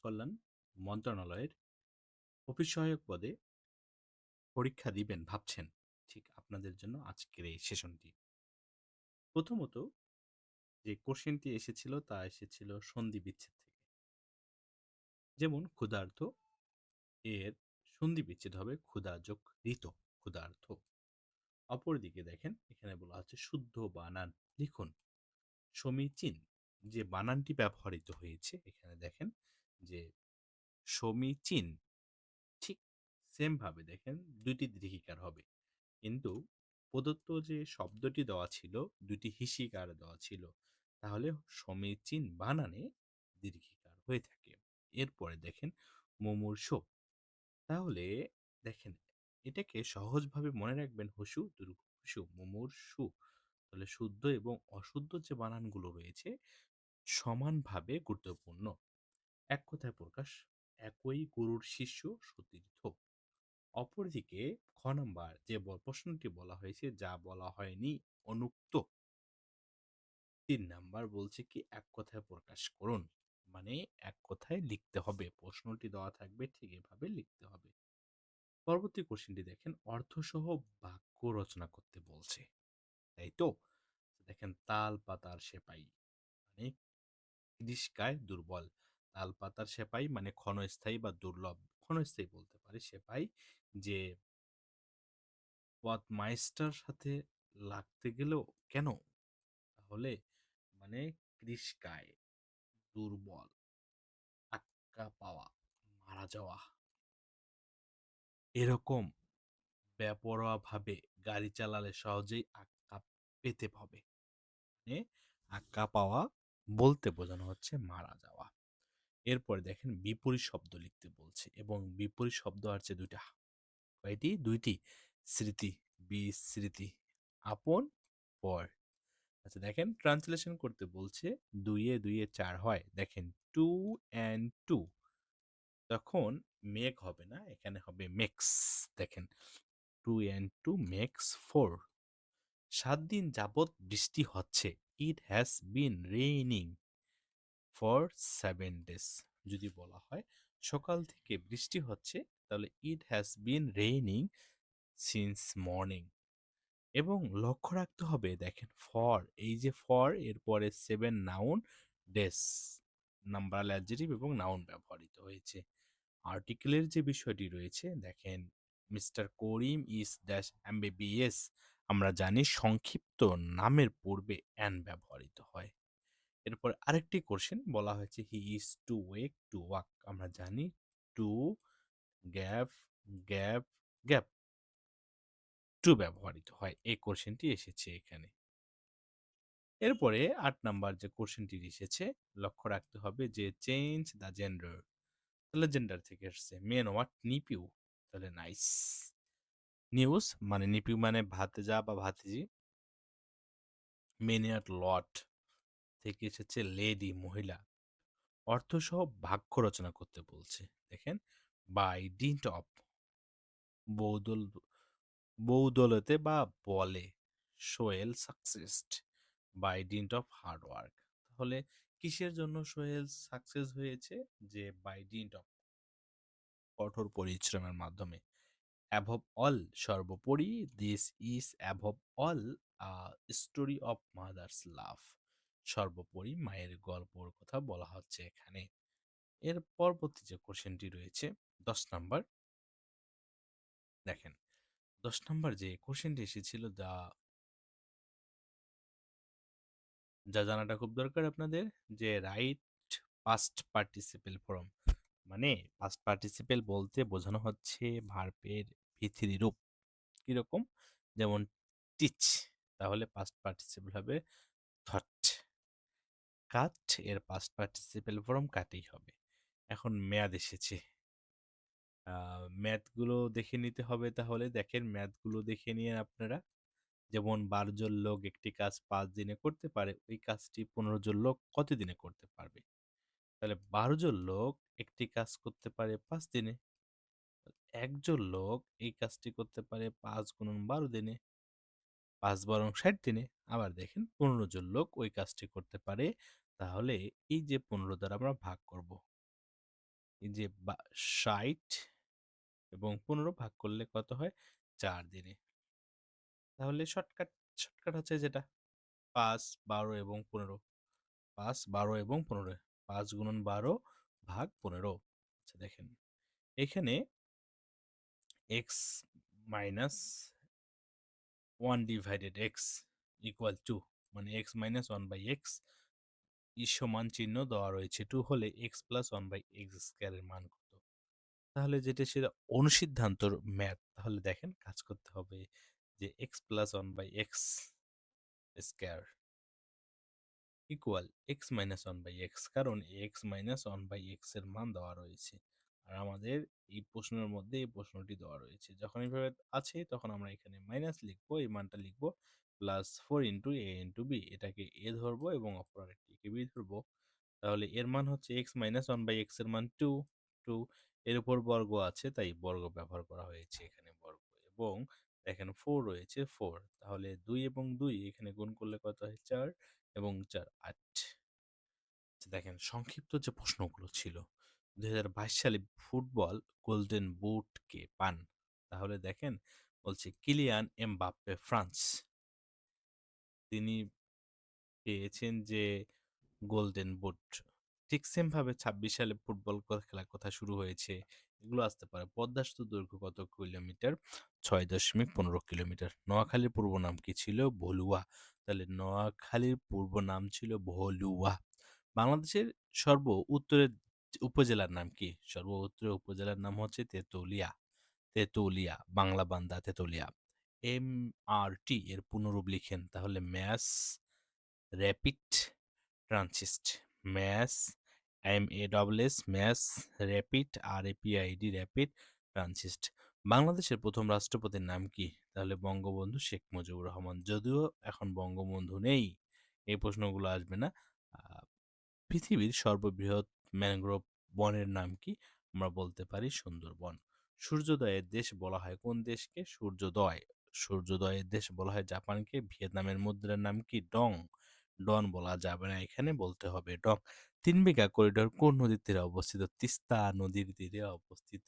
কল্যাণ মন্ত্রণালয়ের অফিস সহায়ক পদে পরীক্ষা দিবেন ভাবছেন, ঠিক আপনাদের জন্য আজকের এই সেশনটি। প্রথমত যে কোশ্চেনটি এসেছিল তা এসেছিল সন্ধি বিচ্ছেদ থেকে। যেমন ক্ষুধার্ত এর সন্ধি বিচ্ছেদ হবে ক্ষুধা যোগ ঋত, ক্ষুধার্ত। অপরদিকে দেখেন এখানে বলা হচ্ছে শুদ্ধ বানান লিখুন। সমীচীন যে বানানটি ব্যবহৃত হয়েছে এখানে দেখেন যে সমীচীন, ঠিক সেম ভাবে দেখেন দুইটি দীর্ঘিকার হবে, কিন্তু প্রদত্ত যে শব্দটি দেওয়া ছিল দুটি হিসিকার দেওয়া ছিল, তাহলে সমীচীন বানানে দীর্ঘিকার হয়ে থাকে। এরপরে দেখেন মুমূর্ষু, তাহলে দেখেন এটাকে সহজভাবে মনে রাখবেন হসু দুর্ঘসু মুমূর্ষু। তাহলে শুদ্ধ এবং অশুদ্ধ যে বানানগুলো রয়েছে সমানভাবে গুরুত্বপূর্ণ। এক কথায় প্রকাশ, একই গুরুর শিষ্য সতীর্থ। অপরদিকে খ নাম্বার যে প্রশ্নটি বলা হয়েছে যা বলা হয়নি অনুক্ত। ৩ নাম্বার বলছে কি এক কথায় প্রকাশ করুন, মানে এক কথায় লিখতে হবে, প্রশ্নটি দেওয়া থাকবে ঠিক এভাবে লিখতে হবে। পরবর্তী কোশ্চেনটি দেখেন অর্থসহ বাক্য রচনা করতে বলছে, তাই তো? দেখেন তাল পাতার সেপাই মানে কৃষ্কায় দুর্বল। তাল পাতার সেপাই মানে ক্ষণস্থায়ী বা দুর্লভ, ক্ষণস্থায়ী বলতে পারি সেপাই যে পথমাইস্টার সাথে লাগতে গেলেও কেন, তাহলে মানে কৃষ্কায় দুর্বল, আক্কা পাওয়া, মারা যাওয়া, এরকম বেপরোয়া ভাবে গাড়ি চালালে সহজেই আক্কা পেতে হবে। মানে আক্কা পাওয়া বলতে বোঝানো হচ্ছে মারা যাওয়া। এরপরে দেখেন বিপরীত শব্দ লিখতে বলছে এবং বিপরীত শব্দ আছে দুইটা। কয়টি? দুইটি। স্মৃতি, বিস্মৃতি, আপন, পর। আচ্ছা দেখেন ট্রান্সলেশন করতে বলছে, দুইয়ে দুইয়ে চার হয়, দেখেন 2 and 2, তখন মেক হবে না, এখানে হবে মেক্স। দেখেন 2 and 2 মেক্স 4। 7 দিন যাবৎ বৃষ্টি হচ্ছে, it has been raining for 7 days। যদি বলা হয় সকাল থেকে বৃষ্টি হচ্ছে, তাহলে it has been raining since morning. এবং লক্ষ্য রাখতে হবে দেখেন ফর, এই যে ফর এরপরে 7 নাউন, ডেস নাম্বার অ্যাডজেক্টিভ এবং নাউন ব্যবহৃত হয়েছে। আর্টিকেলের যে বিষয়টি রয়েছে দেখেন mister Karim is dash MBBS, আমরা জানি সংক্ষিপ্ত নামের পূর্বে অ্যান ব্যবহৃত হয়। এরপর আরেকটি কোশ্চেন বলা হয়েছে he is to wake to walk, আমরা জানি to gap gap gap to ব্যবহৃত হয়, এই কোশ্চেনটি এসেছে এখানে। এরপরে 8 নাম্বার যে কোশ্চেনটি এসেছে লক্ষ্য রাখতে হবে যে চেঞ্জ দ্য জেন্ডার, তাহলে জেন্ডার থেকে এসছে মেন হোয়াট নিপিউ, তাহলে নাইস। নিউজ মানে নিপিউ মানে ভাতেজা বা ভাতিজি। মেনিয়াট লট থেকে এসেছে লেডি মহিলা। অর্থসহ বাক্য রচনা করতে বলছে, দেখেন বাই ডিন্ট অফ, বৌদল বৌদলতে বা বলে, Sohel succeeded by dint of hard work. তাহলে কিসের জন্য সোহেল সাকসেস হয়েছে? যে বাই ডিন্ট অফ, কঠোর পরিশ্রমের মাধ্যমে। অ্যাভব অল সর্বোপরি, this is above all story of mother's love, সর্বোপরি মায়ের গল্পর কথা বলা হচ্ছে এখানে। এর পরবর্তী যে কোশ্চেনটি রয়েছে 10 নাম্বার, দেখেন 10 নাম্বার যে কোশ্চেনটি এসেছিল যা যা জানাটা খুব দরকার আপনাদের, যে রাইট পাস্ট পার্টিসিপেল ফর্ম, মানে পাস্ট পার্টিসিপেল বলতে বোঝানো হচ্ছে ভার্বের ভিথিরি রূপ। কিরকম? যেমন টিচ, তাহলে পাস্ট পার্টিসিপেল হবে থট। কাট এর পাস্ট পার্টিসিপেল ফর্ম কাটেই হবে। এখন মেয়াদ এসেছে, ম্যাথগুলো দেখে নিতে হবে, তাহলে দেখেন ম্যাথগুলো দেখে নিয়ে আপনারা। যেমন 12 জন লোক একটি কাজ 5 দিনে করতে পারে, ওই কাজটি 15 জন লোক কত দিনে করতে পারবে? তাহলে 12 জন লোক একটি কাজ করতে পারে 5 দিনে, একজন লোক এই কাজটি করতে পারে 5 × 12 দিনে, 5 × 12 = 60 দিনে। আবার দেখেন 15 জন লোক ওই কাজটি করতে পারে, তাহলে এই যে 15 দ্বারা আমরা ভাগ করব, এই যে ৬০ এবং ১৫ ভাগ করলে কত হয়? ৪ দিনে। তাহলে শর্টকাট হচ্ছে যেটা ৫, ১২ এবং ১৫। ৫, ১২ এবং ১৫। ৫ গুণন ১২ ভাগ ১৫। আচ্ছা দেখেন, এখানে x minus 1 divided x equal to, মানে x মাইনাস 1 বাই x সমান চিহ্ন দেওয়া রয়েছে 2 হলে x প্লাস 1 বাই x স্কোয়ারের মান কত? তাহলে যেটা সেটা অনুসিদ্ধান্তর ম্যাথ। তাহলে দেখেন কাজ করতে হবে যে x plus 1 by x square equal x minus one by x, কারণ x minus one by x এর মান দেওয়া রয়েছে আর আমাদের এই প্রশ্নের মধ্যে এই প্রশ্নটি দেওয়া রয়েছে। যখন এইভাবে আছে তখন আমরা এখানে মাইনাস লিখবো, এই মানটা লিখবো প্লাস 4 × a × b, এটাকে এ ধরবো এবং অপর আরেকটিকে বি ধরবো। তাহলে এর মান হচ্ছে x minus one by x এর মান 2, এর উপর বর্গ আছে তাই বর্গ ব্যবহার করা হয়েছে এখানে বর্গ, এবং দেখেন 4 রয়েছে 4, তাহলে 2 এবং 2 এখানে গুণ করলে কত হয়? 4 এবং 4 8। দেখেন সংক্ষিপ্ত যে প্রশ্নগুলো ছিল, 2022 সালে ফুটবল গোল্ডেন বুট কে পান? তাহলে দেখেন বলছে কিলিয়ান এমবাপ্পে ফ্রান্স, তিনি পেয়েছেন যে গোল্ডেন বুট। ঠিক সেম ভাবে 26 সালে ফুটবল খেলা কোথায় শুরু হয়েছে, এগুলো আসতে পারে। পদ্মা সেতুর দৈর্ঘ্য কত কিলোমিটার? 6.15 কিলোমিটার। নোয়াখালীর পূর্ব নাম কি ছিল? ভলুয়া। তাহলে নোয়াখালীর পূর্ব নাম ছিল ভলুয়া। বাংলাদেশের সর্ব উত্তরের উপজেলার নাম কি? সর্ব উত্তরের উপজেলার নাম হচ্ছে তেতুলিয়া। তেতুলিয়া, বাংলা বান্দা তেতুলিয়া। MRT এর পুনরূপ লিখেন। তাহলে mass rapid transit. Mass, MASS, mass rapid, RAPID rapid transit. বাংলাদেশের প্রথম রাষ্ট্রপতির নাম কি? তাহলে বঙ্গবন্ধু শেখ মুজিবুর রহমান। যদিও এখন বঙ্গবন্ধু নেই, এই প্রশ্নগুলো আসবে না। আহ, পৃথিবীর সর্ববৃহৎ ম্যানগ্রোভ বনের নাম কি? আমরা বলতে পারি সুন্দরবন। সূর্যোদয়ের দেশ বলা হয় কোন দেশকে? সূর্যোদয়। সূর্যোদয়ের দেশ বলা হয় জাপানকে। ভিয়েতনামের মুদ্রার নাম কি? ডং। ডন বলা যাবে না, এখানে বলতে হবে ডং। 3 বিঘা করিডোর কোন নদীর তীরে অবস্থিত? তিস্তা নদীর তীরে অবস্থিত